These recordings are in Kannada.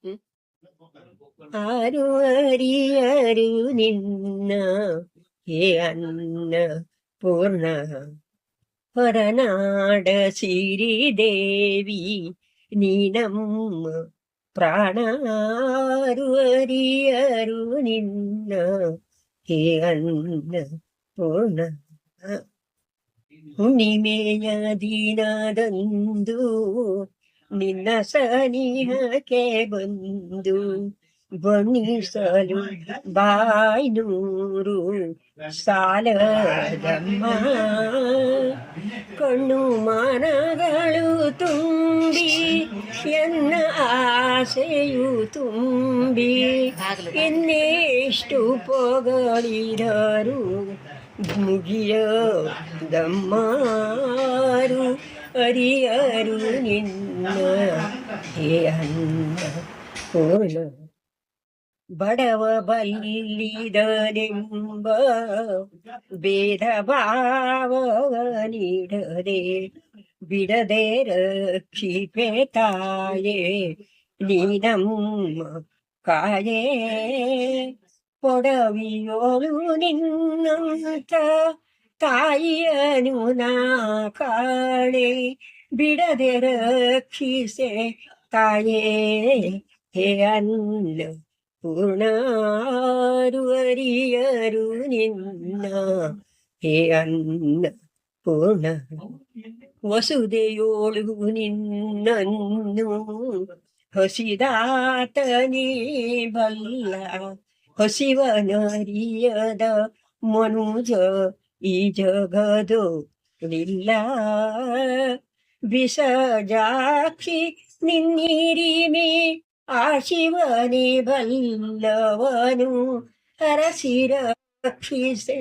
ಹ್ಮ್. ಆರು ಅರಿಯರು ನಿನ್ನ ಹೇ ಅನ್ನ ಪೂರ್ಣ ಹೊರನಾಡ ಸಿರಿ ದೇವಿ ನೀನಮ್ಮ ಪ್ರಾಣಾರು ಅರಿಯರು ನಿನ್ನ ಹೇ ಅನ್ನ ಪೂರ್ಣ ಹುಣ್ಣಿಮೆಯ ದಿನದಂದು ನಿನ್ನ ಸನಿಹಕ್ಕೆ ಬಂದು ಬಣ್ಣಿಸಲು ಬಾಯ್ನೂರು ಸಾಲದಮ್ಮ ಕಣ್ಣು ಮಾನಗಳು ತುಂಬಿ ಎನ್ನ ಆಸೆಯು ತುಂಬಿ ಇನ್ನೆಷ್ಟು ಪೊಗಳಿದರು ಮುಗಿಯದಮ್ಮಾರು ಅರಿಯರು ನಿನ್ನ ಹೇ ಅನ್ನ ಪೂರ್ಣ ಬಡವ ಬಲ್ಲಿದನೆಂಬ ಭೇದ ಭಾವ ನೀಡದೆ ಬಿಡದೆ ರಕ್ಷಿಪೆ ತಾಯೇ ನೀನಮ್ಮ ಕಾಯೇ ಪೊಡವಿಯೋಳು ನಿನ್ನಂತ ತಾಯಿಯನು ನಾ ಕಾಣೆ ಬಿಡದೆ ರಕ್ಷಿಸೆ ತಾಯೇ ಹೇ ಅನ್ನ ಪೂರ್ಣಾರು ಅರಿಯರು ನಿನ್ನ ಹೇ ಅನ್ನ ಪೂರ್ಣ ವಸುದೆಯೋಳು ನಿನ್ನನ್ನು ಹಸಿದಾತನೇ ಬಲ್ಲ ಹಸಿವನರಿಯದ ಮನುಜ ಈ ಜಗದೋ ಇಲ್ಲ ಬಿಸಜಾಕ್ಷಿ ನಿನ್ನಿರಿಮೆ ಆ ಶಿವನೇ ಬಲ್ಲವನು ಹರಸಿ ರಕ್ಷಿಸೆ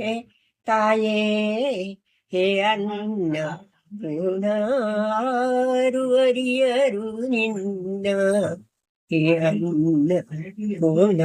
ತಾಯೇ ಹೇ ಅನ್ನ ಪೂರ್ಣಾರು ಅರಿಯರು ನಿನ್ನ ಹೇ ಅನ್ನ ಪೂರ್ಣ